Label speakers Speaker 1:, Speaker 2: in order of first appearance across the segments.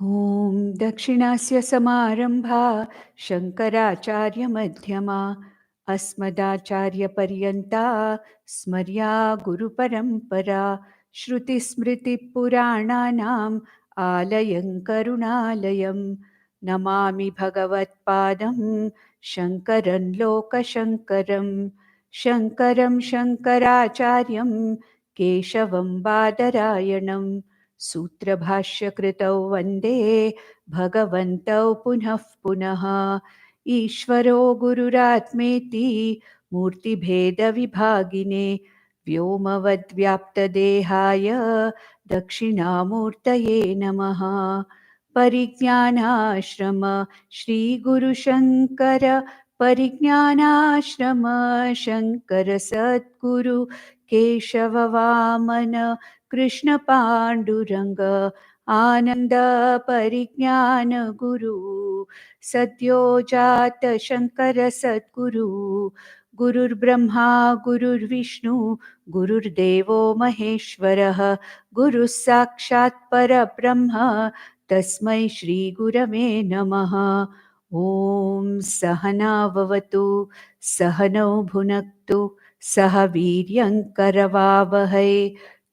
Speaker 1: ॐ दक्षिणस्य समारम्भा शङ्कराचार्यमध्यमा अस्मदाचार्यपर्यन्ता स्मर्या गुरुपरम्परा श्रुतिस्मृतिपुराणानाम् आलयं करुणालयं नमामि भगवत्पादं शङ्करं लोकशङ्करं शङ्करं शङ्कराचार्यं केशवं बादरायणम् सूत्रभाष्यकृतौ वन्दे भगवन्तौ पुनः पुनः ईश्वरो गुरुरात्मेति मूर्तिभेदविभागिने व्योमवद्व्याप्तदेहाय दक्षिणामूर्तये नमः। परिज्ञानाश्रम श्रीगुरुशङ्कर परिज्ञानाश्रम शङ्कर सद्गुरु केशववामन कृष्ण पाण्डुरङ्ग आनन्द परिज्ञान गुरु सद्यो जात शङ्कर सद्गुरु गुरुर्ब्रह्मा गुरुर्विष्णु गुरुर्देवो महेश्वरः गुरुः साक्षात् परब्रह्म तस्मै श्रीगुरवे नमः। ॐ सहना भवतु सहनौ भुनक्तु सह वीर्यङ्करवावहै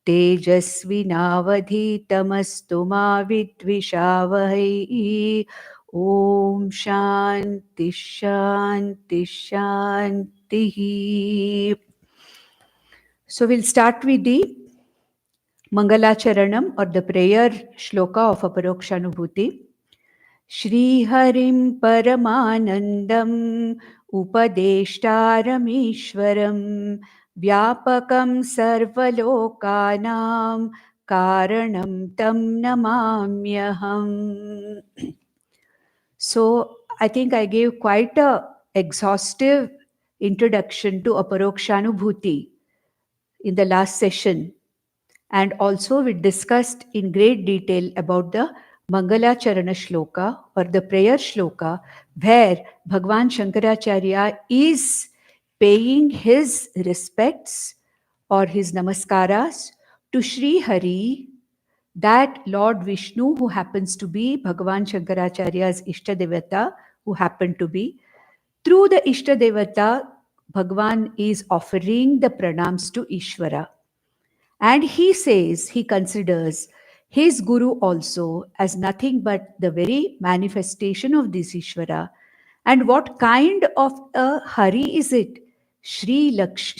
Speaker 1: तेजस्विनावधीतमस्तु मा विद्विषावहै। ॐ शान्ति शान्ति शान्तिः। So we'll start with the Mangalacharanam or the prayer shloka of Aparokshanubhuti. Shri Harim Paramanandam Upadeshtaramishwaram Vyapakam Sarvalokanam Karanam Tam Namamyaham. So I think I gave quite a exhaustive introduction to Aparokshanubhuti in the last session. And also we discussed in great detail about the Mangala Charana Shloka or the prayer shloka, where Bhagwan Shankaracharya is paying his respects or his namaskaras to Shri Hari, that Lord Vishnu who happens to be Bhagwan Shankaracharya's Ishtadevata, who happened to be. Through the Ishtadevata, Bhagwan is offering the pranams to Ishvara. And he says, he considers his Guru also as nothing but the very manifestation of this Ishvara. And what kind of a Hari is it? Shriyayutam.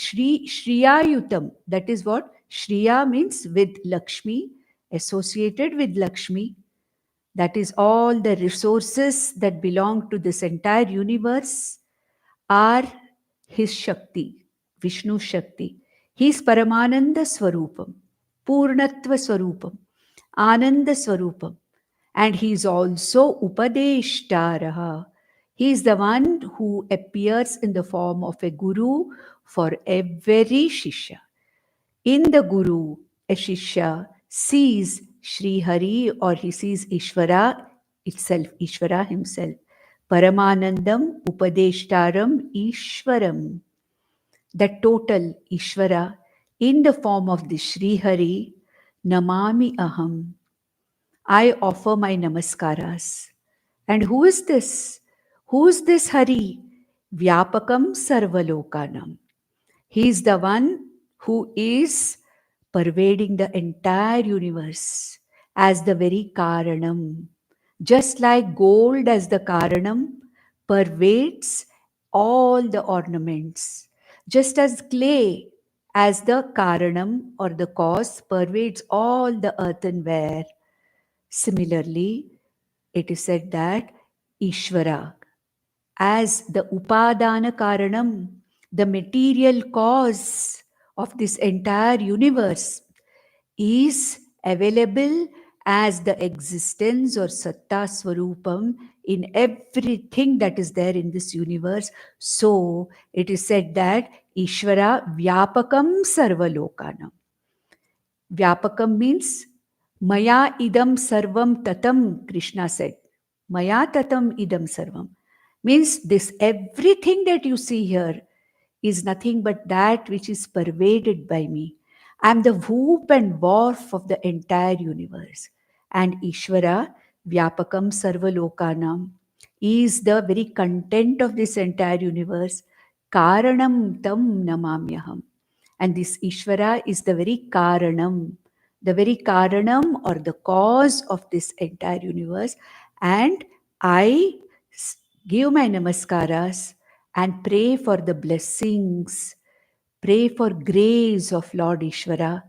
Speaker 1: That is what Shriya means, with Lakshmi, associated with Lakshmi. That is all the resources that belong to this entire universe are his Shakti, Vishnu Shakti. He is Paramananda Swarupam, Purnatva Swarupam, Ananda Swarupam. And he is also Upadeshtaraha. He is the one who appears in the form of a guru for every Shishya. In the guru, a Shishya sees Sri Hari or he sees Ishvara itself, Ishvara himself. Paramanandam Upadeshtaram Ishwaram. The total Ishvara in the form of the Sri Hari, Namami Aham. I offer my namaskaras. And who is this? Who is this Hari? Vyapakam Sarvalokanam. He is the one who is pervading the entire universe as the very Karanam. Just like gold as the Karanam pervades all the ornaments, just as clay as the Karanam or the cause pervades all the earthenware. Similarly, it is said that Ishvara, as the Upadana Karanam, the material cause of this entire universe, is available as the existence or Satta Swarupam in everything that is there in this universe. So it is said that Ishvara Vyapakam Sarvalokanam. Vyapakam means Maya idam sarvam tatam, Krishna said. Maya tatam idam sarvam. Means this everything that you see here is nothing but that which is pervaded by me. I am the whoop and warp of the entire universe. And Ishvara, Vyapakam Sarvalokanam, is the very content of this entire universe. Karanam Tam Namamyaham. And this Ishvara is the very Karanam or the cause of this entire universe. And I give my namaskaras and pray for the blessings, pray for grace of Lord Ishvara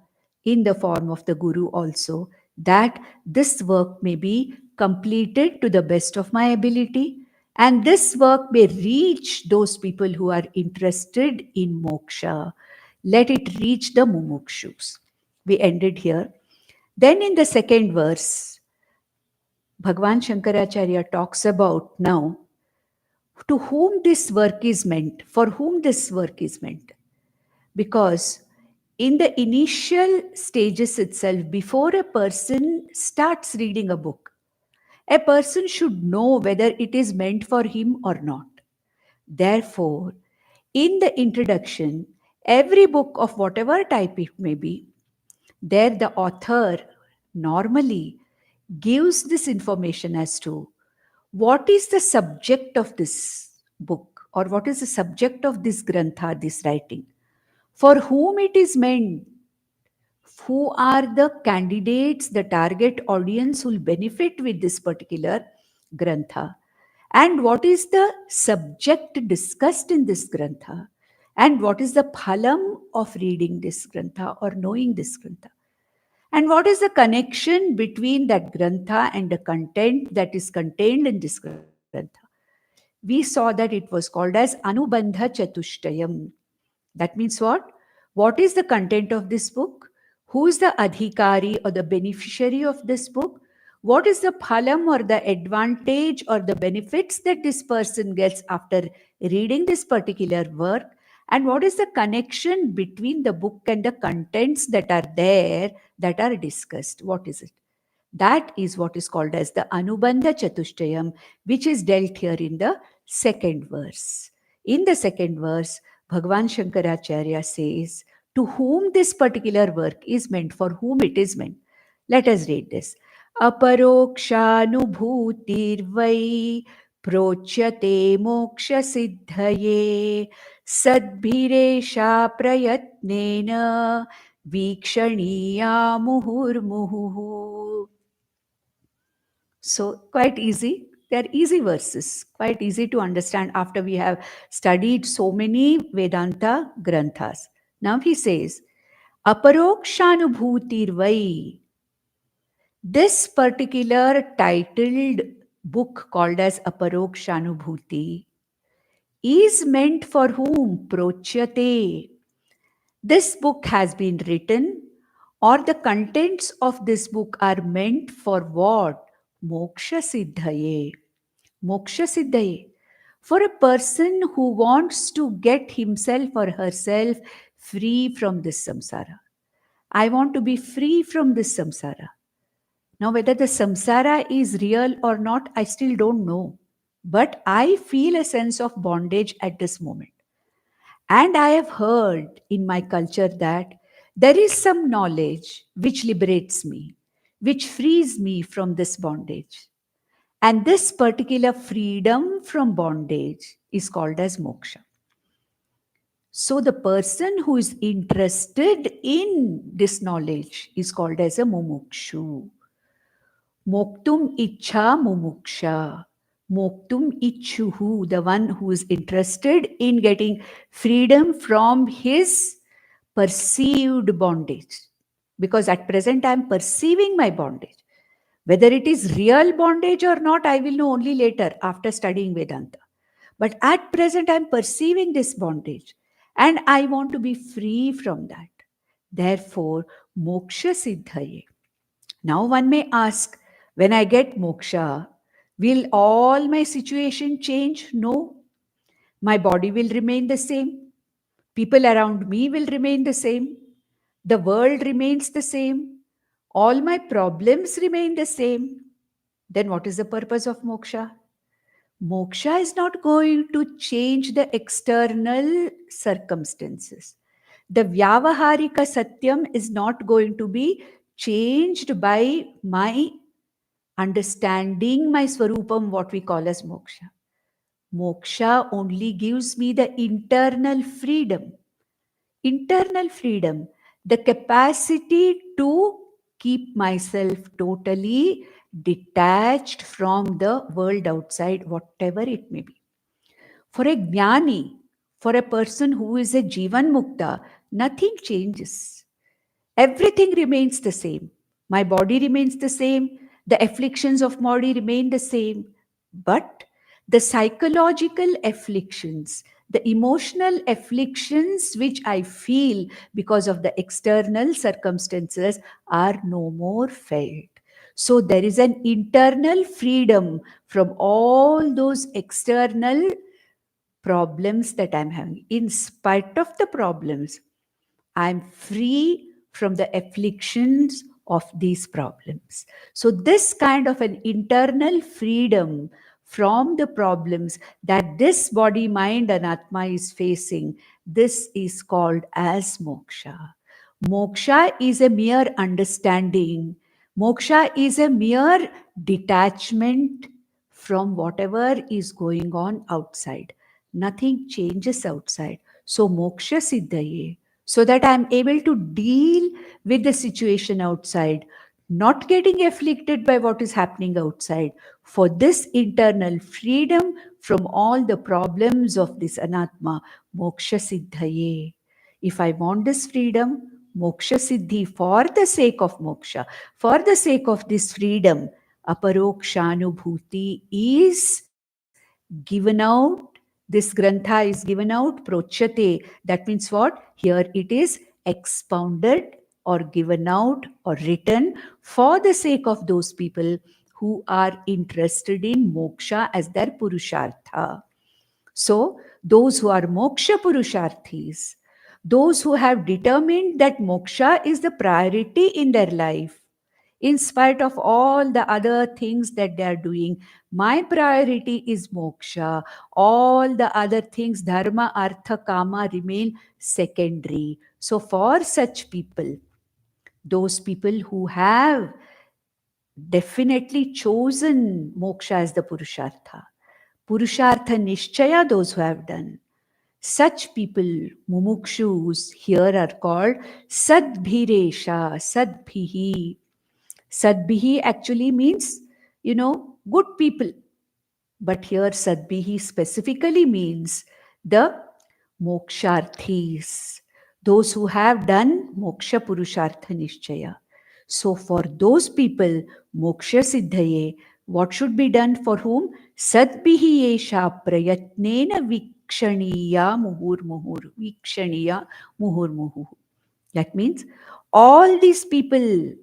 Speaker 1: in the form of the Guru also, that this work may be completed to the best of my ability, and this work may reach those people who are interested in moksha. Let it reach the mumukshus. We ended here. Then in the second verse, Bhagwan Shankaracharya talks about now to whom this work is meant, for whom this work is meant. Because in the initial stages itself, before a person starts reading a book, a person should know whether it is meant for him or not. Therefore, in the introduction, every book of whatever type it may be, there the author normally gives this information as to what is the subject of this book, or what is the subject of this grantha, this writing, for whom it is meant, who are the candidates, the target audience who will benefit with this particular grantha, and what is the subject discussed in this grantha, and what is the phalam of reading this grantha or knowing this grantha, and what is the connection between that grantha and the content that is contained in this grantha. We saw that it was called as Anubandha Chatushtayam. That means what? What is the content of this book? Who is the adhikari or the beneficiary of this book? What is the phalam or the advantage or the benefits that this person gets after reading this particular work? And what is the connection between the book and the contents that are there that are discussed? What is it? That is what is called as the Anubandha Chatushtayam, which is dealt here in the second verse. In the second verse, Bhagavan Shankaracharya says, to whom this particular work is meant, for whom it is meant. Let us read this. Aparokshanubhutirvai prochyate moksha siddhaye sadbhiresha prayatnena vikshaniya muhurmuhu. So, quite easy. They are easy verses, quite easy to understand after we have studied so many Vedanta granthas. Now he says, Aparokshanubhutirvai. This particular titled book called as Aparokshanubhuti is meant for whom? Prochyate. This book has been written, or the contents of this book are meant for what? Moksha siddhaye. Moksha siddhaye. For a person who wants to get himself or herself free from this samsara. I want to be free from this samsara. Now, whether the samsara is real or not, I still don't know. But I feel a sense of bondage at this moment. And I have heard in my culture that there is some knowledge which liberates me, which frees me from this bondage. And this particular freedom from bondage is called as moksha. So the person who is interested in this knowledge is called as a mumukshu. Moktum ichha mumuksha. Moktum ichuhu, the one who is interested in getting freedom from his perceived bondage. Because at present I am perceiving my bondage. Whether it is real bondage or not, I will know only later after studying Vedanta. But at present I am perceiving this bondage and I want to be free from that. Therefore, moksha siddhaye. Now one may ask, when I get moksha, will all my situation change? No. My body will remain the same. People around me will remain the same. The world remains the same. All my problems remain the same. Then what is the purpose of moksha? Moksha is not going to change the external circumstances. The Vyavaharika Satyam is not going to be changed by my understanding my Swarupam, what we call as moksha. Moksha only gives me the internal freedom, the capacity to keep myself totally detached from the world outside, whatever it may be. For a jnani, for a person who is a Jivan Mukta, nothing changes. Everything remains the same. My body remains the same. The afflictions of body remain the same. But the psychological afflictions, the emotional afflictions which I feel because of the external circumstances are no more felt. So there is an internal freedom from all those external problems that I'm having. In spite of the problems, I'm free from the afflictions of these problems. So, this kind of an internal freedom from the problems that this body, mind, and Atma is facing, this is called as moksha. Moksha is a mere understanding, moksha is a mere detachment from whatever is going on outside. Nothing changes outside. So, moksha siddhaye, so that I am able to deal with the situation outside, not getting afflicted by what is happening outside. For this internal freedom from all the problems of this anatma, moksha siddhaye. If I want this freedom, moksha siddhi, for the sake of moksha, for the sake of this freedom, Aparokshanubhuti is given out. This grantha is given out, prochate. That means what? Here it is expounded or given out or written for the sake of those people who are interested in moksha as their purushartha. So, those who are moksha purusharthis, those who have determined that moksha is the priority in their life, in spite of all the other things that they are doing, my priority is moksha. All the other things, dharma, artha, kama, remain secondary. So, for such people, those people who have definitely chosen moksha as the Purushartha, Purushartha Nishchaya, those who have done, such people, mumukshus, here are called Sadbhiresha, Sadbhihi. Sadbihi actually means, good people. But here Sadbihi specifically means the moksharthis, those who have done moksha purushartha nishchaya. So for those people, moksha siddhaye, what should be done for whom? Sadbihi esha prayatnena vikshaniya muhur muhur. Vikshaniya muhur muhur. That means all these people,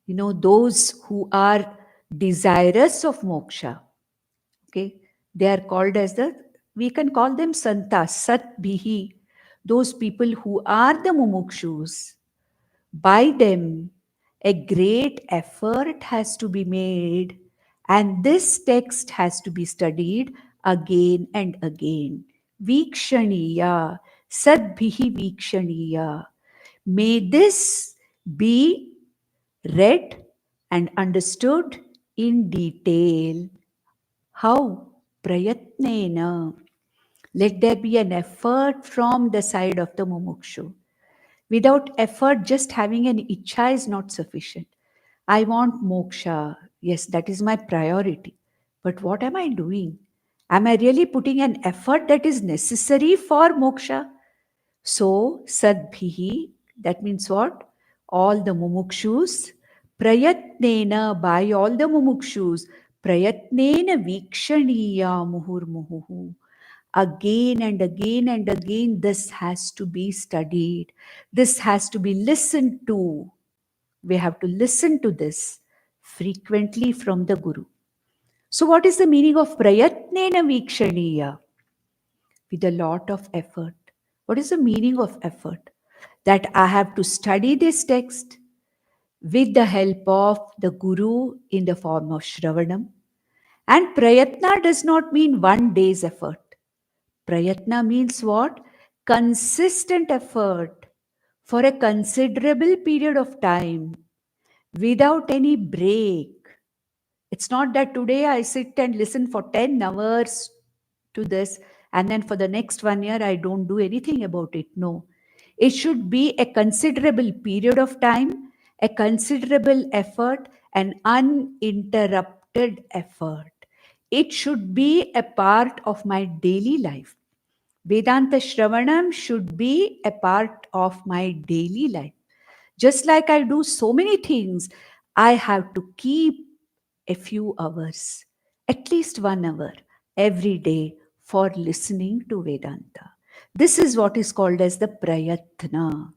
Speaker 1: those who are desirous of moksha, okay, they are called as we can call them santa, sat bihi, those people who are the mumukshus. By them, a great effort has to be made, and this text has to be studied again and again. Vikshaniya, sadbhihi vikshaniya. May this be read and understood in detail. How? Prayatnena. Let there be an effort from the side of the mumukshu. Without effort, just having an ichha is not sufficient. I want moksha. Yes, that is my priority. But what am I doing? Am I really putting an effort that is necessary for moksha? So, sadbhihi, that means what? All the mumukshus, prayatnena, by all the mumukshus, prayatnena vikshaniya muhurmuhu. Again and again and again, this has to be studied. This has to be listened to. We have to listen to this frequently from the Guru. So, what is the meaning of prayatnena vikshaniya? With a lot of effort. What is the meaning of effort? That I have to study this text with the help of the Guru in the form of Shravanam. And Prayatna does not mean one day's effort. Prayatna means what? Consistent effort for a considerable period of time without any break. It's not that today I sit and listen for 10 hours to this, and then for the next 1 year I don't do anything about it. No. It should be a considerable period of time, a considerable effort, an uninterrupted effort. It should be a part of my daily life. Vedanta Shravanam should be a part of my daily life. Just like I do so many things, I have to keep a few hours, at least 1 hour every day for listening to Vedanta. This is what is called as the prayatna.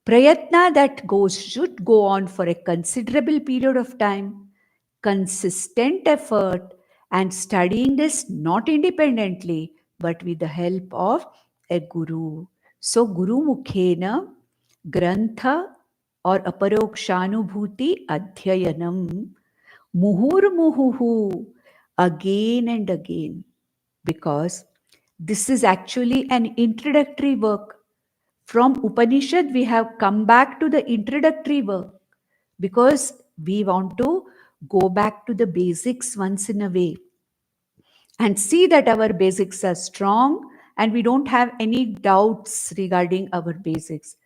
Speaker 1: Prayatna that should go on for a considerable period of time, consistent effort, and studying this not independently but with the help of a guru. So, Guru Mukhena Grantha or Aparokshanubhuti Adhyayanam Muhurmuhuhu again and again, because this is actually an introductory work. From Upanishad, we have come back to the introductory work because we want to go back to the basics once in a way and see that our basics are strong and we don't have any doubts regarding our basics.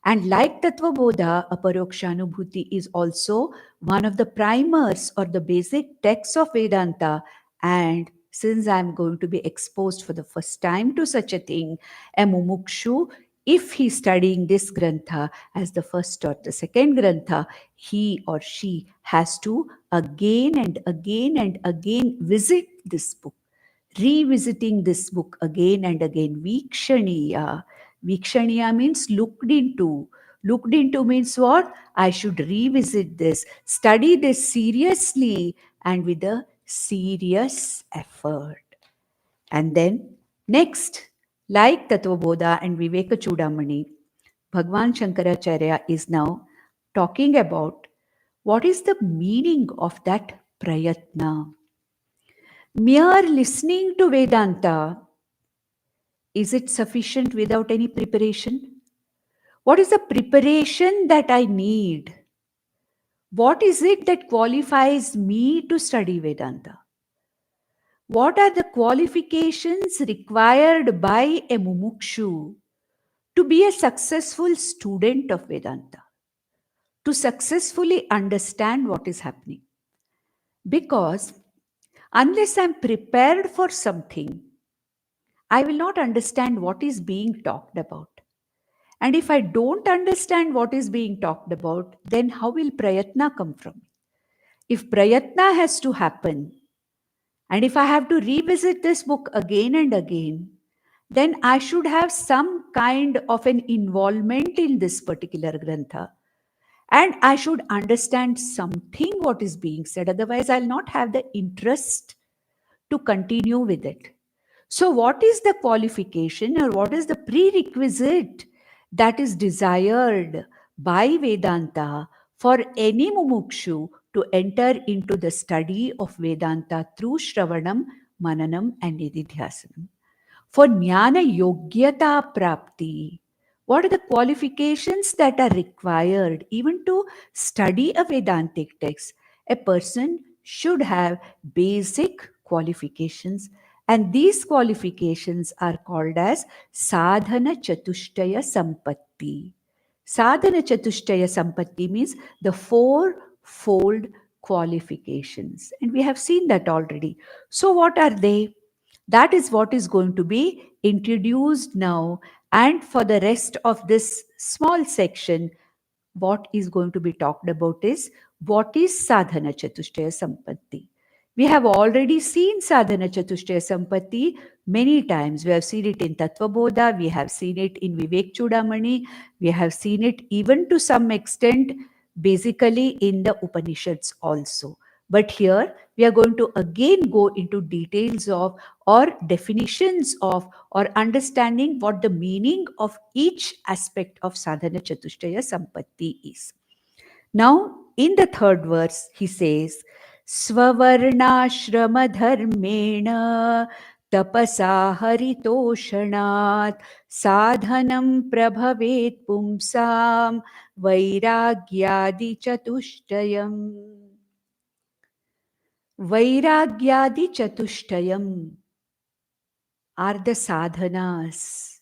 Speaker 1: And like Tattva Bodha, Aparokshanubhuti is also one of the primers or the basic texts of Vedanta. And since I'm going to be exposed for the first time to such a thing, a mumukshu, if he's studying this grantha as the first or the second grantha, he or she has to again and again and again visit this book, revisiting this book again and again. Vikshaniya. Vikshaniya means looked into. Looked into means what? I should revisit this, study this seriously and with a serious effort. And then next, like Tattvabodha and Viveka Chudamani, Bhagwan Shankaracharya is now talking about what is the meaning of that prayatna. Mere listening to Vedanta, is it sufficient without any preparation? What is the preparation that I need? What is it that qualifies me to study Vedanta? What are the qualifications required by a mumukshu to be a successful student of Vedanta, to successfully understand what is happening? Because unless I'm prepared for something, I will not understand what is being talked about. And if I don't understand what is being talked about, then how will prayatna come from? If prayatna has to happen, and if I have to revisit this book again and again, then I should have some kind of an involvement in this particular grantha. And I should understand something what is being said. Otherwise, I'll not have the interest to continue with it. So, what is the qualification or what is the prerequisite that is desired by Vedanta for any mumukshu to enter into the study of Vedanta through Shravanam, Mananam, and Nididhyasanam? For Jnana Yogyata Prapti, what are the qualifications that are required even to study a Vedantic text? A person should have basic qualifications, and these qualifications are called as Sadhana Chatushtaya Sampatti. Sadhana Chatushtaya Sampatti means the four-fold qualifications, and we have seen that already. So, what are they? That is what is going to be introduced now. And for the rest of this small section, what is going to be talked about is what is Sadhana Chatushtaya Sampatti. We have already seen Sadhana Chatushtaya Sampatti many times. We have seen it in Tattvabodha, we have seen it in Vivek Chudamani, we have seen it even to some extent basically in the Upanishads also. But here we are going to again go into details of or definitions of or understanding what the meaning of each aspect of Sadhana Chatushtaya Sampatti is. Now, in the third verse, he says, Svavarnashrama dharmena tapasa haritoshanat sadhanam prabhavet pumsam vairagyadi chatushtayam. Vairagyadi Chatushtayam are the sadhanas,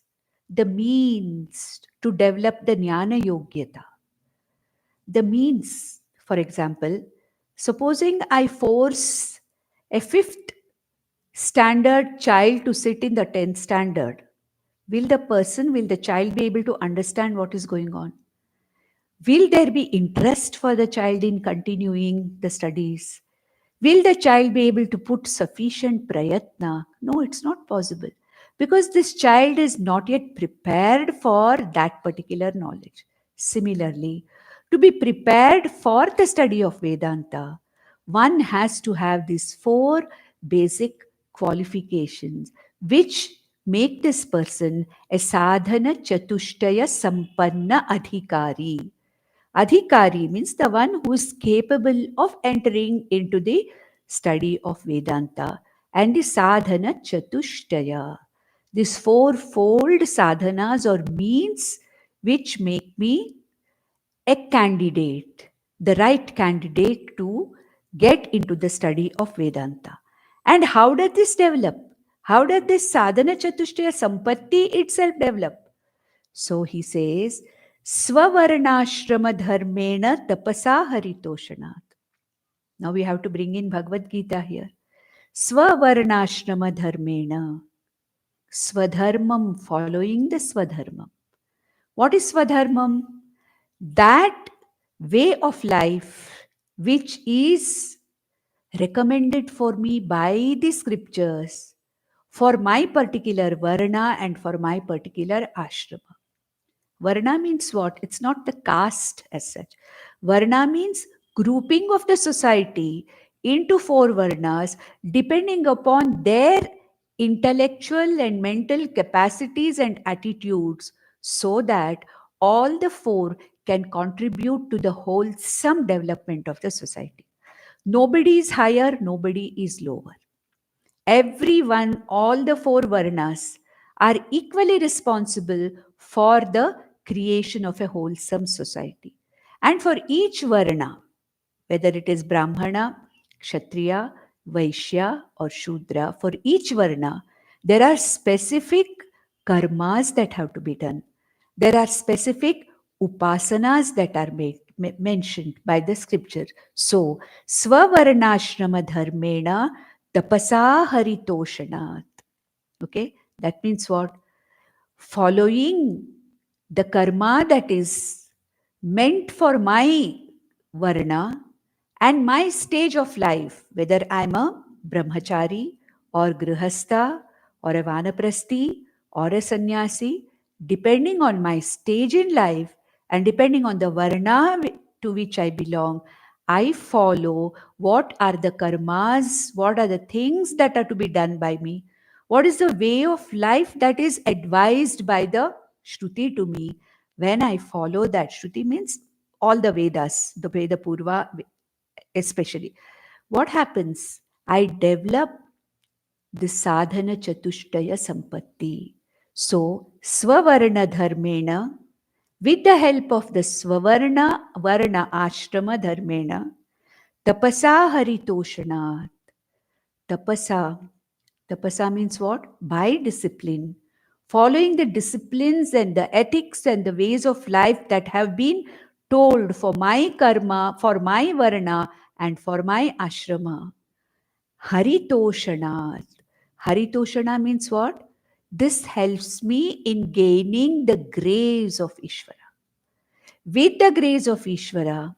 Speaker 1: the means to develop the Jnana Yogyata. The means, for example, supposing I force a fifth standard child to sit in the 10th standard, will the child be able to understand what is going on? Will there be interest for the child in continuing the studies? Will the child be able to put sufficient prayatna? No, it's not possible because this child is not yet prepared for that particular knowledge. Similarly, to be prepared for the study of Vedanta, one has to have these four basic qualifications which make this person a sadhana chatushtaya sampanna adhikari. Adhikari means the one who is capable of entering into the study of Vedanta, and the sadhana chatushtaya. These fourfold sadhanas or means which make me a candidate, the right candidate to get into the study of Vedanta. And how does this develop? How does this sadhana chatushtaya sampatti itself develop? So he says, Swavarnashrama dharmena tapasa haritoshanat. Now we have to bring in Bhagavad Gita here. Swavarnashrama dharmena. Swadharmam, following the Swadharmam. What is Swadharmam? That way of life which is recommended for me by the scriptures for my particular Varna and for my particular ashrama. Varna means what? It's not the caste as such. Varna means grouping of the society into four Varnas depending upon their intellectual and mental capacities and attitudes so that all the four can contribute to the wholesome development of the society. Nobody is higher, nobody is lower. Everyone, all the four Varnas, are equally responsible for the creation of a wholesome society. And for each Varna, whether it is Brahmana, Kshatriya, Vaishya, or Shudra, for each Varna, there are specific karmas that have to be done. There are specific upasanas that are mentioned by the scripture. So, Swavarnashrama dharmena tapasa haritoshanat. Okay, that means what? Following the karma that is meant for my varna and my stage of life, whether I'm a brahmachari or grihastha or a vanaprasthi or a sannyasi, depending on my stage in life and depending on the varna to which I belong, I follow what are the karmas, what are the things that are to be done by me, what is the way of life that is advised by the Shruti to me. When I follow that, Shruti means all the Vedas, the Veda Purva especially. What happens? I develop the sadhana chatushtaya sampatti. So, swavarna dharmena, with the help of the swavarna varna ashrama dharmena, tapasa haritoshanat. Tapasa. Tapasa means what? By discipline. Following the disciplines and the ethics and the ways of life that have been told for my karma, for my varna, and for my ashrama. Haritoshanat. Haritoshana means what? This helps me in gaining the grace of Ishvara. With the grace of Ishvara,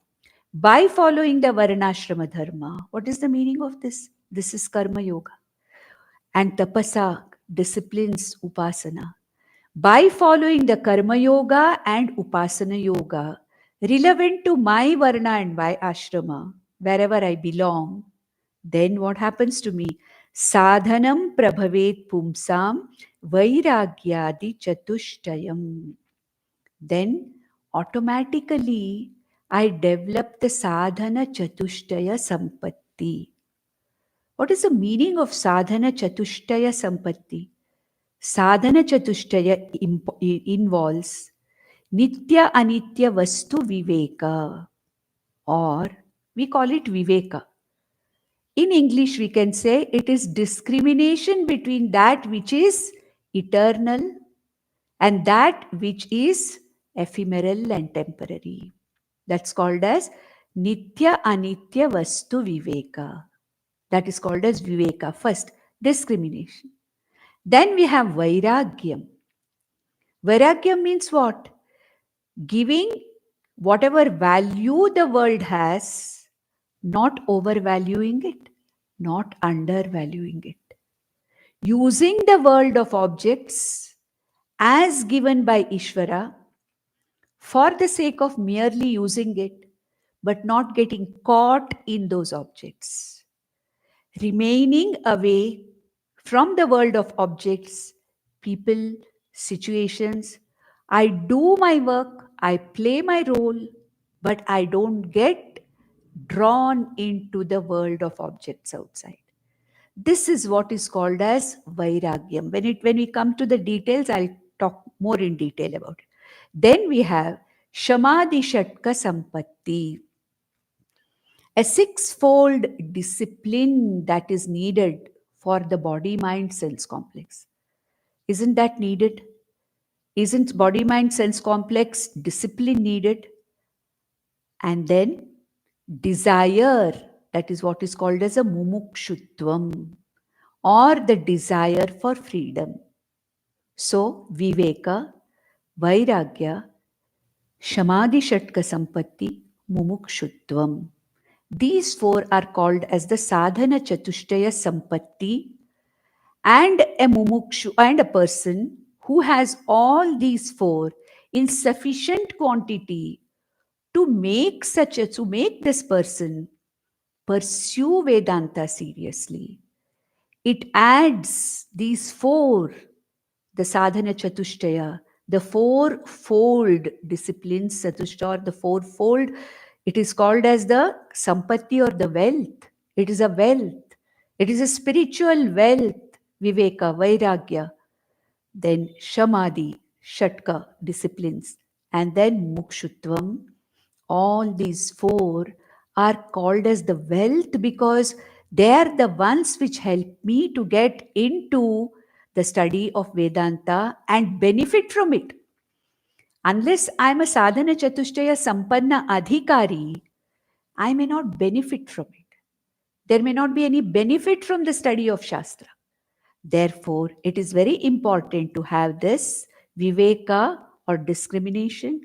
Speaker 1: by following the Varnashrama Dharma, what is the meaning of this? This is Karma Yoga. And Tapasa, disciplines Upasana. By following the Karma Yoga and Upasana Yoga, relevant to my Varna and my Ashrama, wherever I belong, then what happens to me? Sadhanam prabhavet pumsam vairagyadi chatushtayam. Then automatically I develop the sadhana chatushtaya sampatti. What is the meaning of sadhana chatushtaya sampatti? Sadhana chatushtaya involves nitya anitya vastu viveka, or we call it viveka. In English, we can say it is discrimination between that which is eternal and that which is ephemeral and temporary. That's called as Nitya Anitya Vastu Viveka. That is called as Viveka. First, discrimination. Then we have Vairagyam. Vairagyam means what? Giving whatever value the world has, not overvaluing it, not undervaluing it. Using the world of objects as given by Ishvara for the sake of merely using it, but not getting caught in those objects. Remaining away from the world of objects, people, situations. I do my work, I play my role, but I don't get drawn into the world of objects outside. This is what is called as Vairagyam. When we come to the details, I'll talk more in detail about it. Then we have Shamadhi Shatka Sampatti, a sixfold discipline that is needed for the body mind sense complex. Isn't that needed? Isn't body mind sense complex discipline needed? And then desire, that is what is called as a mumukshutvam, or the desire for freedom. So, Viveka, Vairagya, Shamadhi Shatka Sampatti, Mumukshutvam. These four are called as the Sadhana Chatushtaya Sampatti, and a mumukshu and a person who has all these four in sufficient quantity to make this person pursue Vedanta seriously. It adds these four, the sadhana chatushtaya, the fourfold disciplines, chatushtaya, or the fourfold, it is called as the sampatti or the wealth. It is a wealth. It is a spiritual wealth, viveka, vairagya, then shamadhi, shatka, disciplines, and then mukshutvam. All these four are called as the wealth because they are the ones which help me to get into the study of Vedanta and benefit from it. Unless I'm a sadhana chatushtaya sampanna adhikari, I may not benefit from it. There may not be any benefit from the study of Shastra. Therefore, it is very important to have this viveka or discrimination,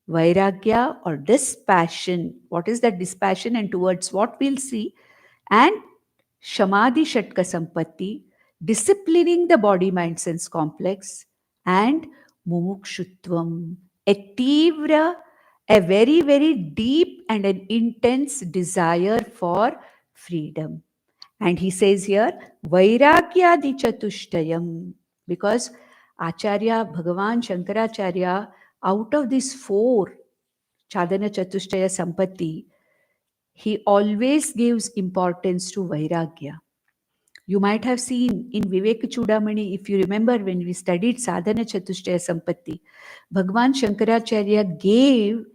Speaker 1: vairagya or dispassion. What is that dispassion and towards what we'll see? And shamadhi shatka sampatti, disciplining the body mind sense complex, and mumukshutvam, a tivra, a very, very deep and an intense desire for freedom. And he says here, Vairagyadi Chatushtayam, because Acharya, Bhagavan Shankaracharya, out of these four, Chadana Chatushtaya Sampatti, he always gives importance to Vairagya. You might have seen in Vivek Chudamani, if you remember when we studied Sadhana Chatushtaya Sampatti, Bhagavan Shankaracharya gave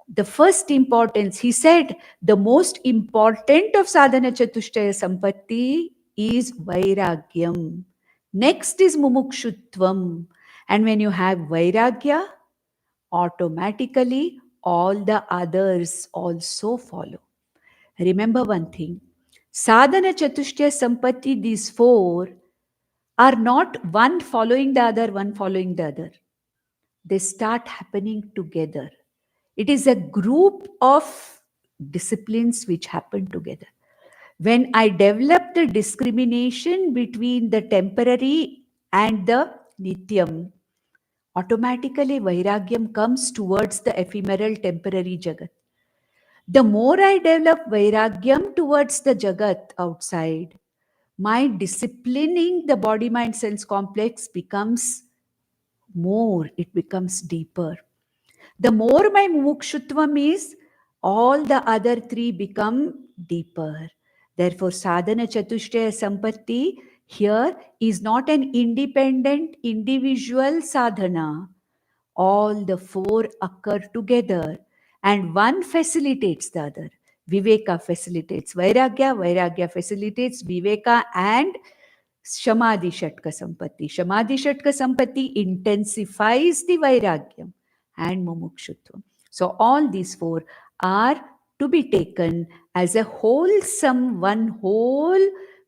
Speaker 1: the first importance. He said the most important of sadhana chatushtaya sampatti is vairagyam. Next is mumukshutvam. And when you have vairagya, automatically all the others also follow. Remember one thing, sadhana chatushtaya sampatti, these four are not one following the other, one following the other. They start happening together. It is a group of disciplines which happen together. When I develop the discrimination between the temporary and the nityam, automatically vairagyam comes towards the ephemeral temporary jagat. The more I develop vairagyam towards the jagat outside, my disciplining the body mind sense complex becomes more, it becomes deeper. The more my mumukshutvam is, all the other three become deeper. Therefore, sadhana chatushtaya sampatti here is not an independent individual sadhana. All the four occur together and one facilitates the other. Viveka facilitates Vairagya, Vairagya facilitates Viveka and Shamadhi Shatka Sampatti. Shamadhi Shatka Sampatti intensifies the Vairagyam and Mumukshutvam. So all these four are to be taken as a wholesome, one whole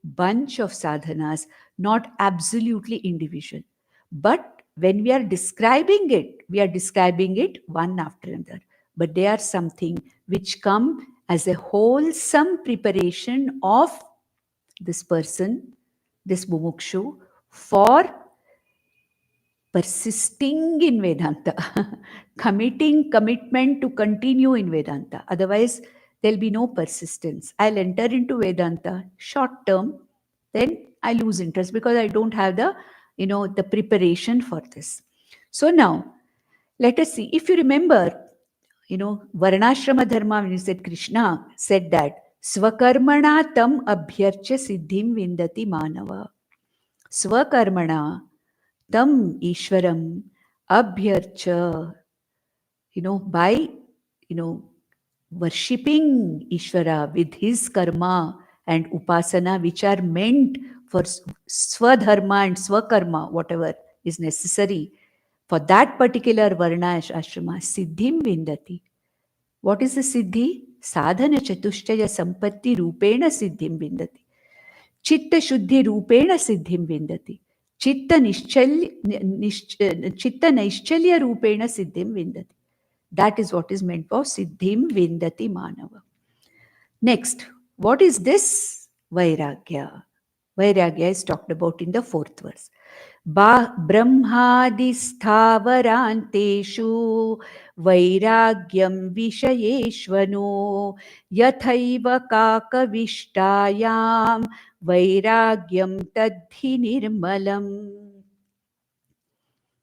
Speaker 1: bunch of sadhanas, not absolutely individual. But when we are describing it, we are describing it one after another. But they are something which come as a wholesome preparation of this person, this mumukshu, for persisting in Vedanta, commitment to continue in Vedanta. Otherwise, there'll be no persistence. I'll enter into Vedanta short term, then I lose interest because I don't have the preparation for this. So now, let us see. If you remember, Varnashrama Dharma, when you said Krishna said that, Swakarmana tam abhyarcha siddhim vindati manava. Swakarmana tam Ishwaram abhyarcha, by, worshipping Ishvara with his karma and upasana, which are meant for swadharma and swakarma, whatever is necessary for that particular varna ashrama, siddhim vindati. What is the siddhi? Sadhana chatushtaya sampatti rupena siddhim vindati. Chitta shuddhi rupena siddhim vindati. Chitta naishchalya rupena siddhim vindati. That is what is meant for siddhim vindati manava. Next, what is this vairagya? Vairagya is talked about in the fourth verse. Brahmadisthavaranteshu vairagyam vishayeshvano yathaiva kakavishhtayam vairagyam tadhi nirmalam.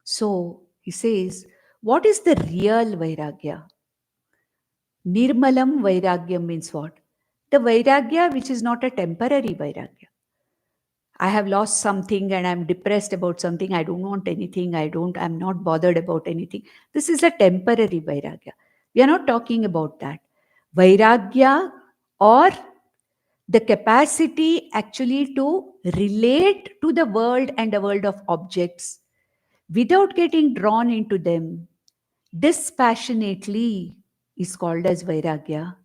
Speaker 1: So he says, what is the real vairagya? Nirmalam vairagyam means what? The vairagya which is not a temporary vairagya. I have lost something and I'm depressed about something. I don't want anything. I'm not bothered about anything. This is a temporary vairagya. We are not talking about that. Vairagya, or the capacity actually to relate to the world and the world of objects without getting drawn into them dispassionately, is called as vairagya.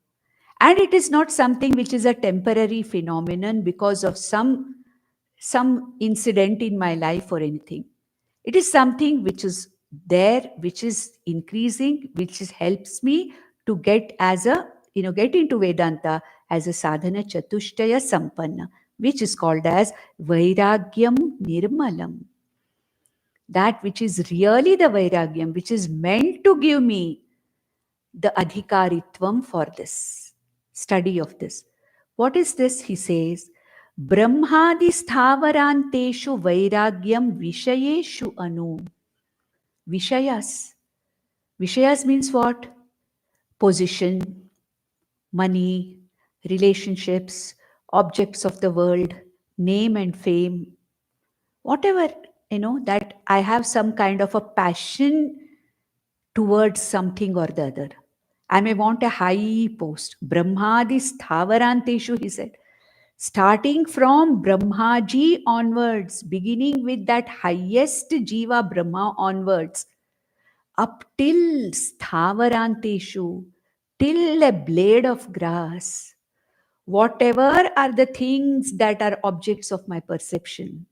Speaker 1: And it is not something which is a temporary phenomenon because of some incident in my life or anything. It is something which is there, which is increasing, which helps me to get into Vedanta as a sadhana chatushtaya sampanna, which is called as vairagyam nirmalam. That which is really the vairagyam, which is meant to give me the adhikaritvam for this study of this. What is this? He says, Brahmadi sthavaranteshu vairagyam vishayeshu anu. Vishayas. Vishayas means what? Position, money, relationships, objects of the world, name and fame. Whatever, that I have some kind of a passion towards something or the other. I may want a high post. Brahmadi sthavaranteshu, he said. Starting from Brahmaji onwards, beginning with that highest Jiva Brahma onwards, up till sthavaranteshu, till a blade of grass, whatever are the things that are objects of my perception,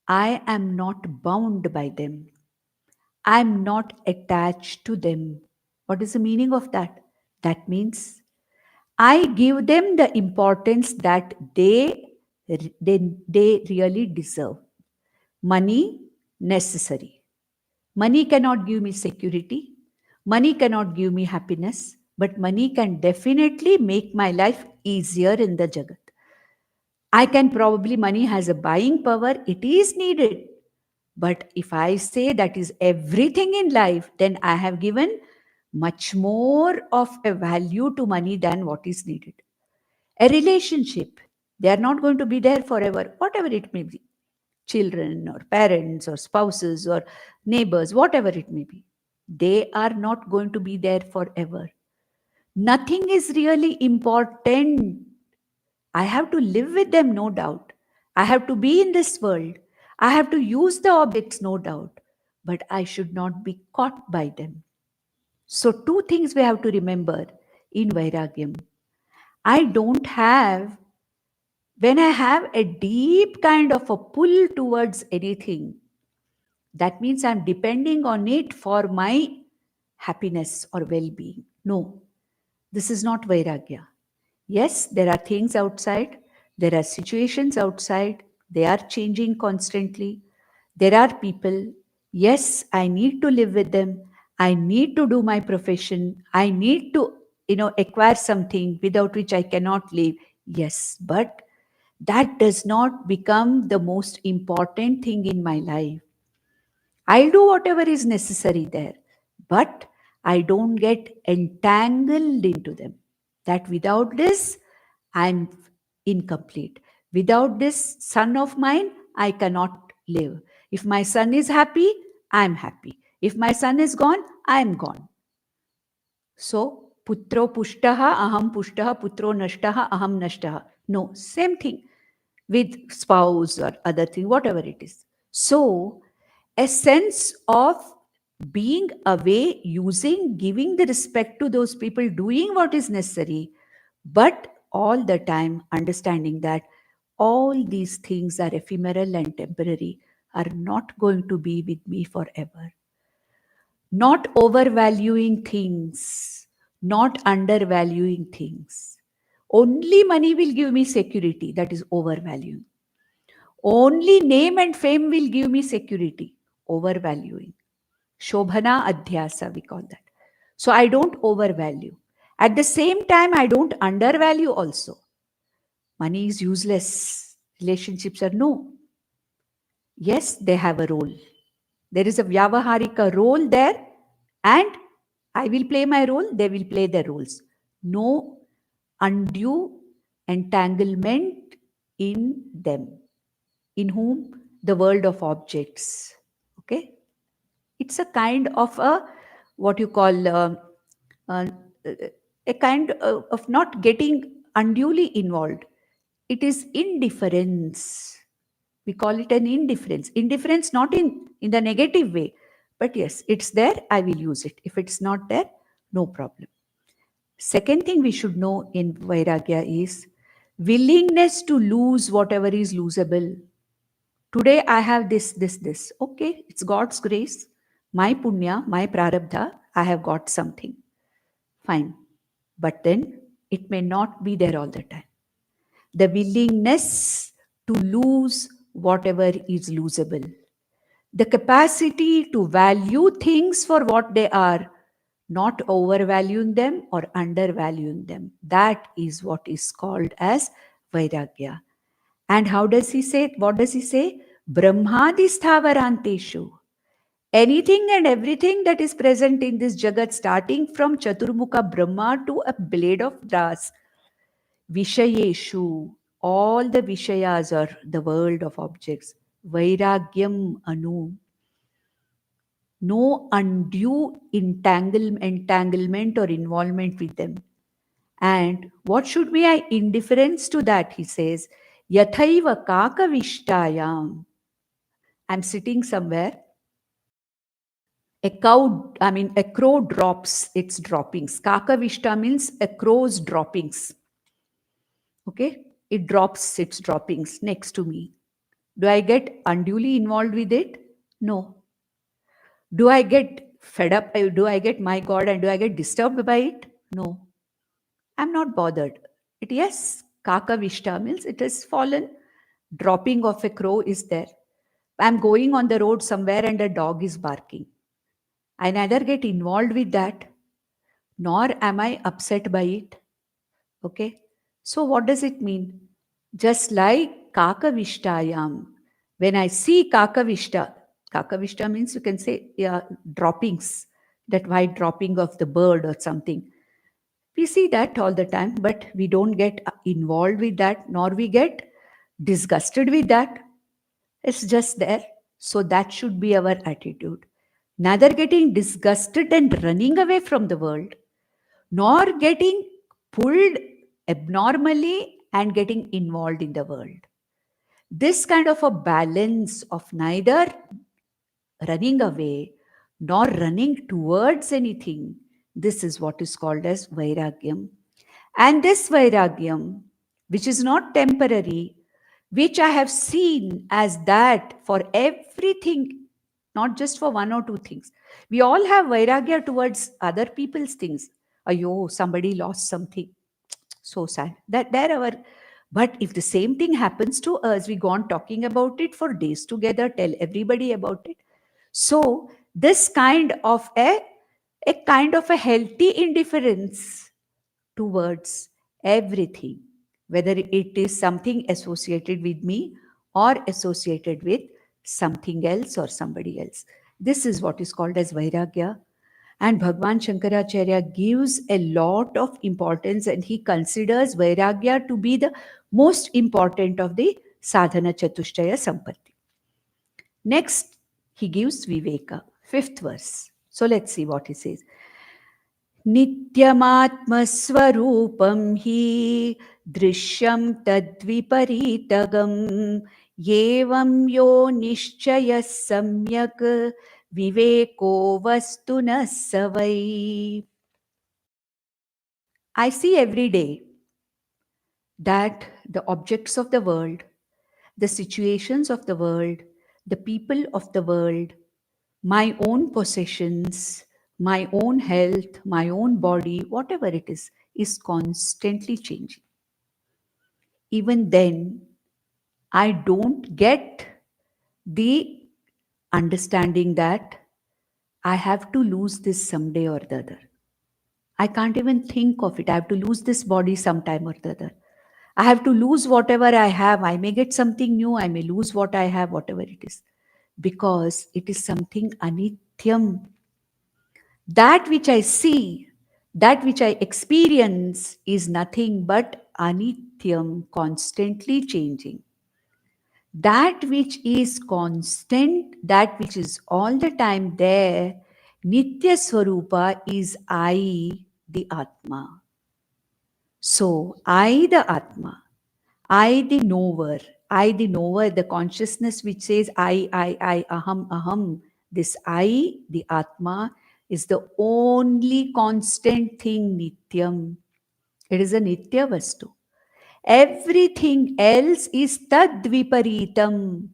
Speaker 1: I am not bound by them. I am not attached to them. What is the meaning of that? That means I give them the importance that they really deserve. Money, necessary. Money cannot give me security. Money cannot give me happiness. But money can definitely make my life easier in the Jagat. Money has a buying power. It is needed. But if I say that is everything in life, then I have given much more of a value to money than what is needed. A relationship, they are not going to be there forever, whatever it may be. Children or parents or spouses or neighbors, whatever it may be. They are not going to be there forever. Nothing is really important. I have to live with them, no doubt. I have to be in this world. I have to use the objects, no doubt. But I should not be caught by them. So, two things we have to remember in Vairagyam. I don't have, when I have a deep kind of a pull towards anything, that means I'm depending on it for my happiness or well being. No, this is not Vairagya. Yes, there are things outside, there are situations outside, they are changing constantly. There are people, yes, I need to live with them. I need to do my profession. I need to, acquire something without which I cannot live. Yes, but that does not become the most important thing in my life. I'll do whatever is necessary there, but I don't get entangled into them. That without this, I'm incomplete. Without this son of mine, I cannot live. If my son is happy, I'm happy. If my son is gone, I'm gone. So, putro pushtaha, aham pushtaha, putro nashtaha, aham nashtaha. No, same thing with spouse or other thing, whatever it is. So, a sense of being away, using, giving the respect to those people, doing what is necessary, but all the time understanding that all these things are ephemeral and temporary, are not going to be with me forever. Not overvaluing things, not undervaluing things. Only money will give me security, that is overvaluing. Only name and fame will give me security, overvaluing. Shobhana Adhyasa, we call that. So I don't overvalue. At the same time, I don't undervalue also. Money is useless. Relationships are no. Yes, they have a role. There is a Vyavaharika role there, and I will play my role, they will play their roles. No undue entanglement in them. In whom? The world of objects. Okay? It's a kind of a, what you call, uh, a kind of not getting unduly involved. It is indifference. We call it an indifference. Indifference not in the negative way, but yes, it's there, I will use it. If it's not there, no problem. Second thing we should know in Vairagya is willingness to lose whatever is losable. Today I have this. Okay, it's God's grace. My punya, my prarabdha, I have got something. Fine. But then it may not be there all the time. The willingness to lose whatever is losable. The capacity to value things for what they are, not overvaluing them or undervaluing them. That is what is called as Vairagya. And how does he say? What does he say? Brahmadi sthavaranteshu. Anything and everything that is present in this Jagat, starting from Chaturmukha Brahma to a blade of grass, Vishayeshu, all the Vishayas are the world of objects. Vairagyam Anu. No undue entanglement or involvement with them. And what should be our indifference to that? He says, Yathaiva Kakavishtayam. I'm sitting somewhere. A crow drops its droppings. Kakavishta means a crow's droppings. Okay? It drops its droppings next to me. Do I get unduly involved with it? No. Do I get fed up? Do I get, my God, and do I get disturbed by it? No. I'm not bothered. Yes, Kakavishta means it has fallen. Dropping of a crow is there. I'm going on the road somewhere and a dog is barking. I neither get involved with that, nor am I upset by it. Okay. So what does it mean? Just like Kakavishtayam, when I see Kakavishta means, you can say, yeah, droppings, that white dropping of the bird or something. We see that all the time, but we don't get involved with that, nor we get disgusted with that. It's just there. So that should be our attitude. Neither getting disgusted and running away from the world, nor getting pulled abnormally and getting involved in the world. This kind of a balance of neither running away nor running towards anything, this is what is called as Vairagyam. And this Vairagyam, which is not temporary, which I have seen as that for everything, not just for one or two things. We all have Vairagya towards other people's things. Ayo, somebody lost something. So sad. That there our but if the same thing happens to us, we go on talking about it for days together, tell everybody about it. So this kind of a kind of a healthy indifference towards everything, whether it is something associated with me or associated with something else or somebody else. This is what is called as Vairagya. And Bhagwan Shankaracharya gives a lot of importance and he considers Vairagya to be the most important of the Sadhana Chatushtaya Sampatti. Next, he gives Viveka, fifth verse. So let's see what he says. नित्यमात्मस्वरूपं हि दृश्यं तद्विपरीतगं एवं यो निश्चयः सम्यक् विवेको वस्तुनः स वै. I see every day that the objects of the world, the situations of the world, the people of the world, my own possessions, my own health, my own body, whatever it is constantly changing. Even then, I don't get the understanding that I have to lose this someday or the other. I can't even think of it. I have to lose this body sometime or the other. I have to lose whatever I have. I may get something new. I may lose what I have, whatever it is. Because it is something anityam. That which I see, that which I experience is nothing but anityam, constantly changing. That which is constant, that which is all the time there, Nitya Swarupa is I, the Atma. So, I, the Atma, I, the knower, the consciousness which says I, aham, this I, the Atma, is the only constant thing, Nityam. It is a Nitya Vastu. Everything else is Tadviparitam,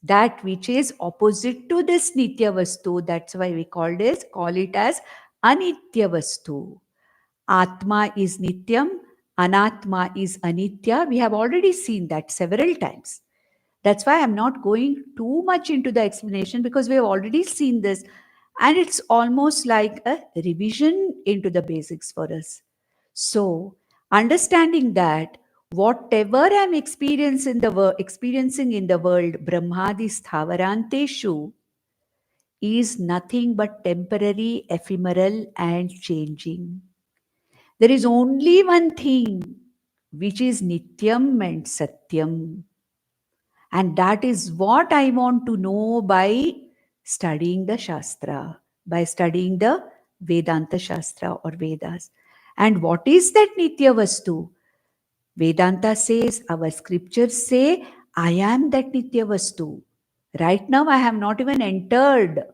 Speaker 1: that which is opposite to this Nitya Vastu. That's why we call it as Anitya Vastu. Atma is Nityam, Anatma is Anitya. We have already seen that several times. That's why I'm not going too much into the explanation because we have already seen this. And it's almost like a revision into the basics for us. So, understanding that whatever I'm experiencing in the world, Brahmadi Sthavaranteshu, is nothing but temporary, ephemeral, and changing. There is only one thing which is Nityam and Satyam. And that is what I want to know by studying the Shastra, by studying the Vedanta Shastra or Vedas. And what is that Nitya Vastu? Vedanta says, our scriptures say, I am that Nitya Vastu. Right now, I have not even entered,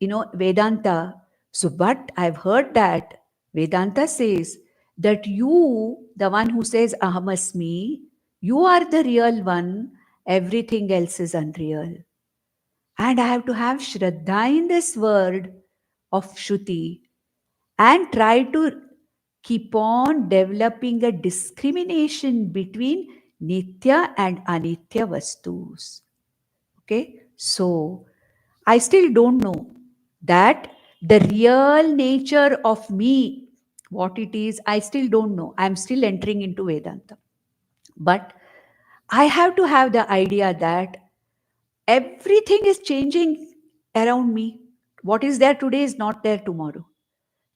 Speaker 1: Vedanta. So, but I've heard that Vedanta says that you, the one who says Ahamasmi, you are the real one, everything else is unreal. And I have to have Shraddha in this word of Shruti and try to keep on developing a discrimination between Nitya and Anitya Vastus. Okay, so I still don't know that the real nature of me, what it is, I still don't know. I'm still entering into Vedanta. But I have to have the idea that everything is changing around me. What is there today is not there tomorrow.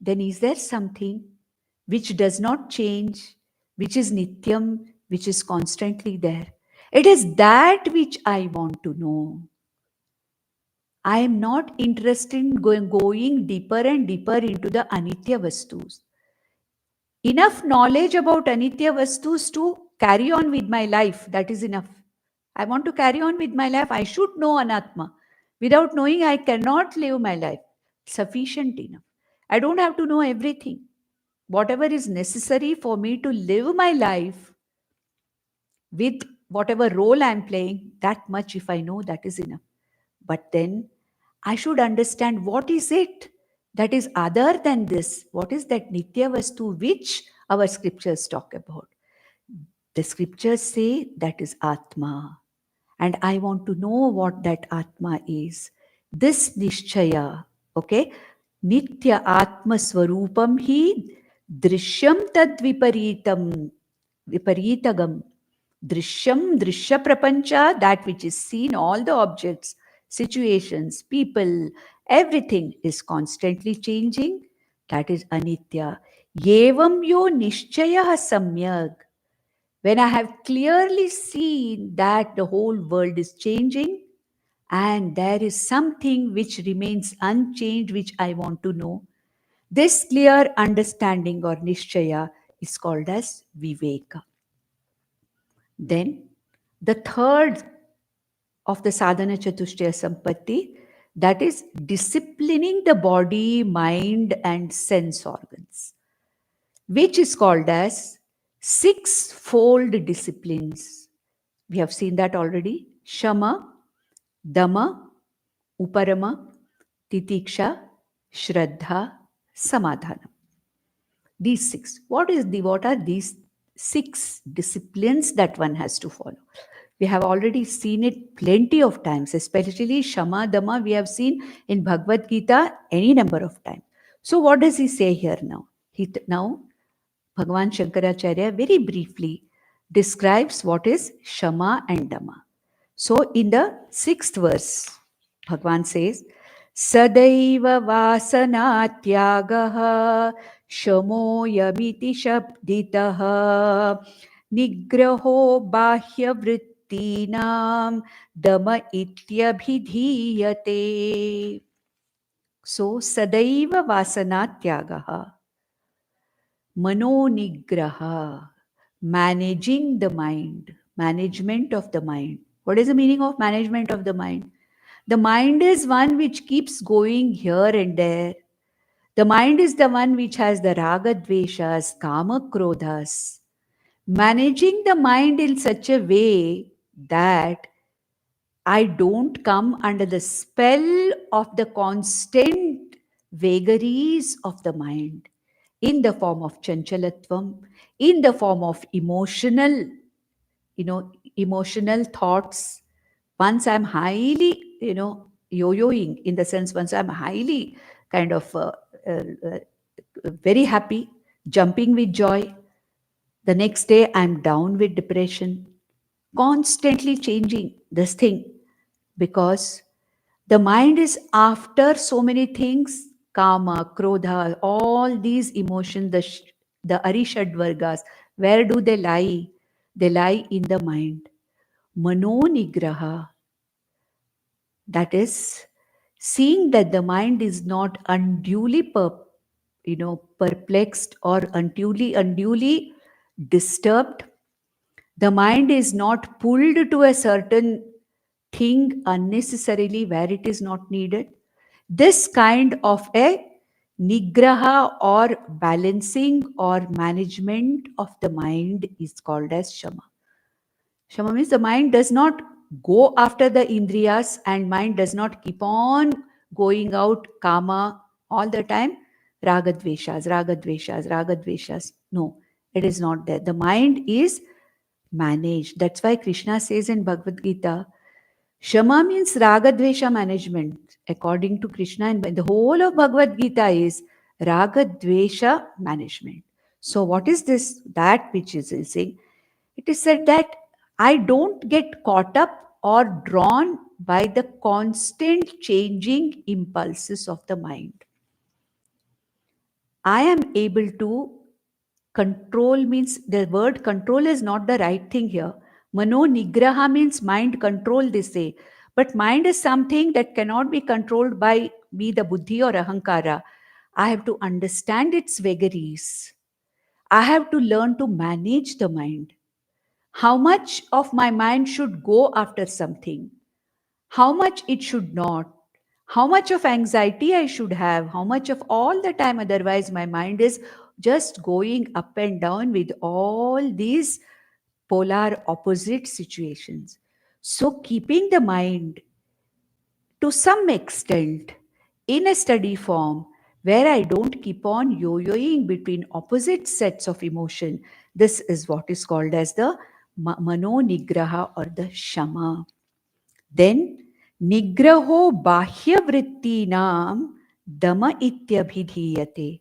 Speaker 1: Then is there something which does not change, which is Nityam, which is constantly there? It is that which I want to know. I am not interested in going deeper and deeper into the Anitya Vastus. Enough knowledge about Anitya Vastus to carry on with my life. That is enough. I want to carry on with my life. I should know Anatma. Without knowing, I cannot live my life. Sufficient enough. I don't have to know everything. Whatever is necessary for me to live my life with whatever role I'm playing, that much if I know, that is enough. But then I should understand what is it that is other than this. What is that Nitya Vastu which our scriptures talk about? The scriptures say that is Atma. And I want to know what that Atma is. This Nishchaya, okay? Nitya Atma Swarupam hi Drishyam Tad Viparitagam. Drishyam, Drishya Prapancha, that which is seen, all the objects, situations, people, everything is constantly changing. That is Anitya. Yevam yo nishchaya samyak. When I have clearly seen that the whole world is changing and there is something which remains unchanged, which I want to know, this clear understanding or nishchaya is called as viveka. Then the third of the sadhana chatushtaya sampatti, that is disciplining the body, mind and sense organs, which is called as six-fold disciplines. We have seen that already. Shama, Dama, Uparama, Titiksha, Shraddha, Samadhana. These six. What are these six disciplines that one has to follow? We have already seen it plenty of times, especially Shama, Dama, we have seen in Bhagavad Gita any number of times. So what does he say here now? Now, Bhagavan Shankaracharya very briefly describes what is Shama and Dama. So in the 6th verse, Bhagavan says, Sadaiva Vasanatyagaha Shamoyamiti Shabditaha Nigraho Bahya Vrittinam Dama Ityabhidhiyate. So Sadaiva Vasanatyagaha, Mano Nigraha, managing the mind, management of the mind. What is the meaning of management of the mind? The mind is one which keeps going here and there. The mind is the one which has the raga dveshas, kama krodhas. Managing the mind in such a way that I don't come under the spell of the constant vagaries of the mind in the form of chanchalatvam, in the form of emotional thoughts. Once I'm highly, yo-yoing, in the sense, once I'm highly kind of very happy, jumping with joy, the next day I'm down with depression, constantly changing this thing, because the mind is after so many things, kama, krodha, all these emotions, the arishad vargas. Where do they lie? They lie in the mind. Mano nigraha, that is seeing that the mind is not unduly perplexed or unduly disturbed. The mind is not pulled to a certain thing unnecessarily where it is not needed. This kind of a nigraha or balancing or management of the mind is called as shama. Shama means the mind does not go after the indriyas and mind does not keep on going out kama all the time. Ragadveshas, ragadveshas, ragadveshas. No, it is not there. The mind is managed. That's why Krishna says in Bhagavad Gita, Shama means ragadvesha management. According to Krishna, and the whole of Bhagavad Gita is ragadvesha management. So what is this? That which is saying, it is said that I don't get caught up or drawn by the constant changing impulses of the mind. I am able to control, means the word control is not the right thing here. Mano nigraha means mind control, they say. But mind is something that cannot be controlled by me, the buddhi or ahankara. I have to understand its vagaries. I have to learn to manage the mind. How much of my mind should go after something? How much it should not? How much of anxiety I should have? How much of all the time otherwise my mind is just going up and down with all these polar opposite situations. So keeping the mind to some extent in a steady form where I don't keep on yo-yoing between opposite sets of emotion. This is what is called as the mano nigraha or the shama. Then nigraho bahya vrittinam dama ityabhidhiyate.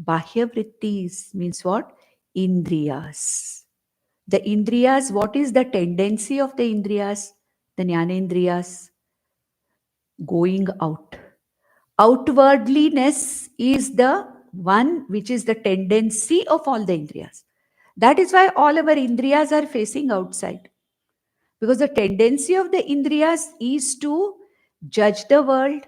Speaker 1: Bahya vrittis means what? Indriyas. The indriyas, what is the tendency of the indriyas? The jnanendriyas? Going out. Outwardliness is the one which is the tendency of all the indriyas. That is why all our indriyas are facing outside. Because the tendency of the indriyas is to judge the world,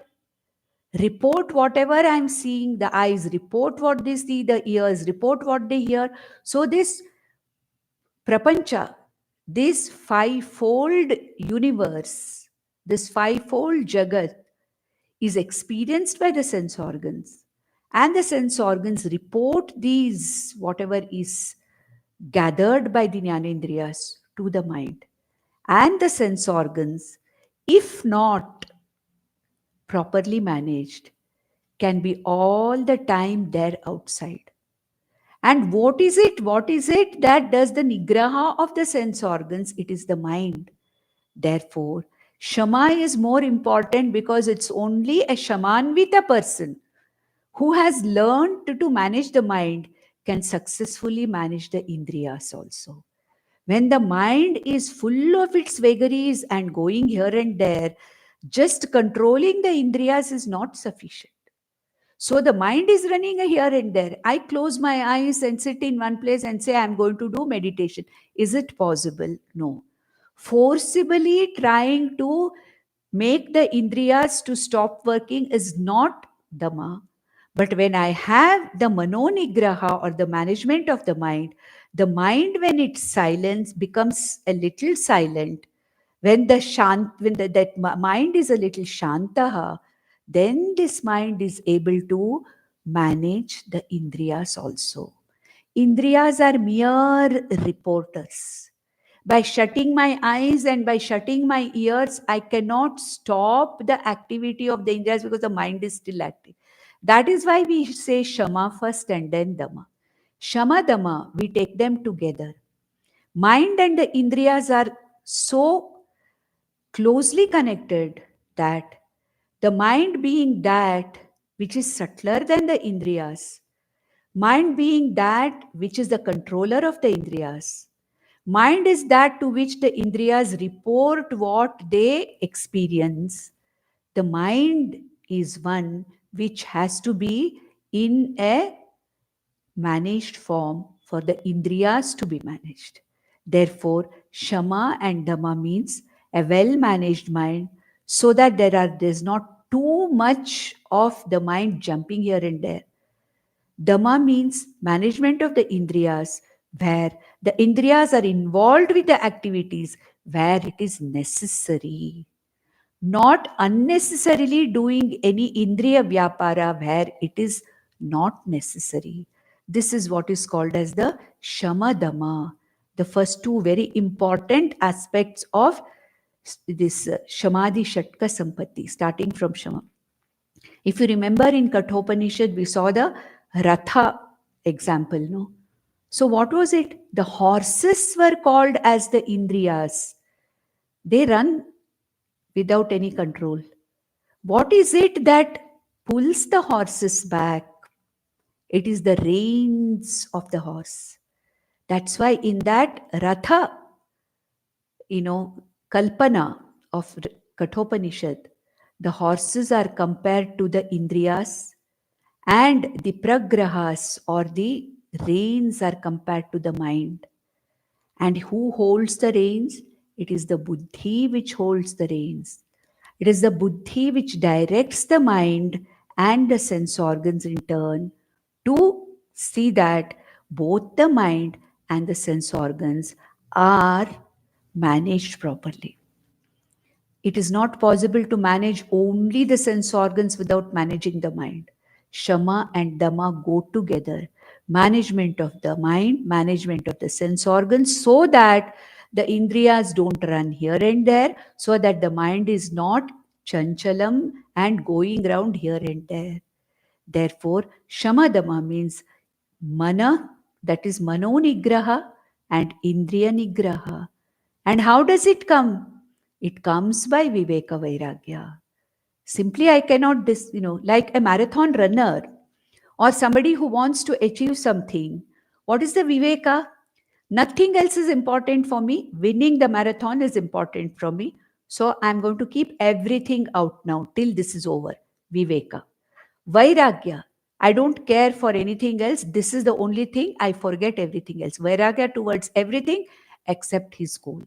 Speaker 1: report whatever I'm seeing, the eyes report what they see, the ears report what they hear. So this prapancha, this fivefold universe, this fivefold jagat is experienced by the sense organs. And the sense organs report these, whatever is gathered by the jnanendriyas to the mind. And the sense organs, if not properly managed, can be all the time there outside. And what is it? What is it that does the nigraha of the sense organs? It is the mind. Therefore, Shama is more important because it's only a Shamanvita person who has learned to manage the mind can successfully manage the Indriyas also. When the mind is full of its vagaries and going here and there, just controlling the Indriyas is not sufficient. So the mind is running here and there. I close my eyes and sit in one place and say, I'm going to do meditation. Is it possible? No. Forcibly trying to make the indriyas to stop working is not dhamma. But when I have the manonigraha or the management of the mind when it's silent becomes a little silent. When that mind is a little shantaha, then this mind is able to manage the indriyas also. Indriyas are mere reporters. By shutting my eyes and by shutting my ears, I cannot stop the activity of the indriyas because the mind is still active. That is why we say Shama first and then Dhamma. Shama Dhamma, we take them together. Mind and the indriyas are so closely connected that the mind being that which is subtler than the indriyas, mind being that which is the controller of the indriyas, mind is that to which the indriyas report what they experience. The mind is one which has to be in a managed form for the indriyas to be managed. Therefore, Shama and Dhamma means a well managed mind so that there's not too much of the mind jumping here and there. Dhamma means management of the indriyas, where the indriyas are involved with the activities where it is necessary, not unnecessarily doing any indriya vyapara where it is not necessary. This is what is called as the Shama Dhamma, the first two very important aspects of this Shamadhi Shatka Sampatti, starting from Shama. If you remember in Kathopanishad, we saw the Ratha example, no? So what was it? The horses were called as the Indriyas. They run without any control. What is it that pulls the horses back? It is the reins of the horse. That's why in that Ratha, Kalpana of Kathopanishad, the horses are compared to the Indriyas and the Pragrahas or the reins are compared to the mind. And who holds the reins? It is the Buddhi which holds the reins. It is the buddhi which directs the mind and the sense organs in turn to see that both the mind and the sense organs are managed properly. It is not possible to manage only the sense organs without managing the mind. Shama and Dama go together. Management of the mind, management of the sense organs, so that the indriyas don't run here and there, so that the mind is not chanchalam and going around here and there. Therefore, Shama Dama means mana, that is mano nigraha, and indriya nigraha. And how does it come? It comes by Viveka Vairagya. Simply, I cannot, like a marathon runner or somebody who wants to achieve something. What is the Viveka? Nothing else is important for me. Winning the marathon is important for me. So I'm going to keep everything out now till this is over. Viveka. Vairagya. I don't care for anything else. This is the only thing. I forget everything else. Vairagya towards everything except his goal.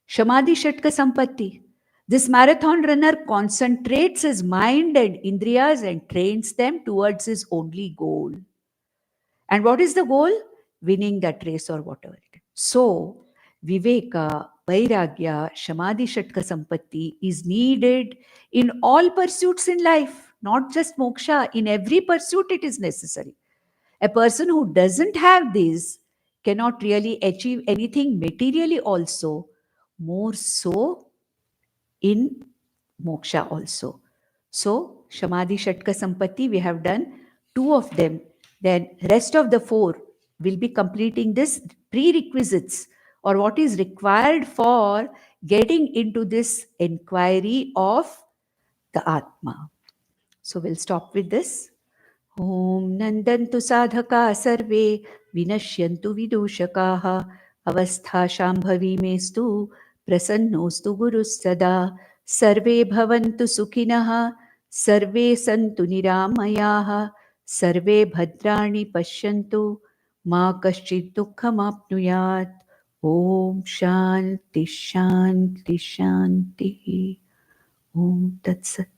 Speaker 1: Shamadhi Shatka Sampatti. This marathon runner concentrates his mind and indriyas and trains them towards his only goal. And what is the goal? Winning that race or whatever it is. So, Viveka, Vairagya, Shamadhi Shatka Sampatti is needed in all pursuits in life, not just moksha. In every pursuit, it is necessary. A person who doesn't have this cannot really achieve anything materially, also, more so in moksha also. So, Shamadhi Shatka Sampatti, we have done 2 of them. Then, rest of the 4 will be completing this prerequisites or what is required for getting into this inquiry of the Atma. So, we'll stop with this. Om Nandantu Sadhaka Sarve Vinashyantu Vidushakaha Avastha Shambhavi Mestu Prasannostu Gurus Sada Sarve Bhavantu Sukhinaha Sarve Santu Niramayaha Sarve Bhadrani Pashyantu Ma Kaschid Dukkham Apnuyat. Om Shanti Shanti Shanti. Om Tat Sat.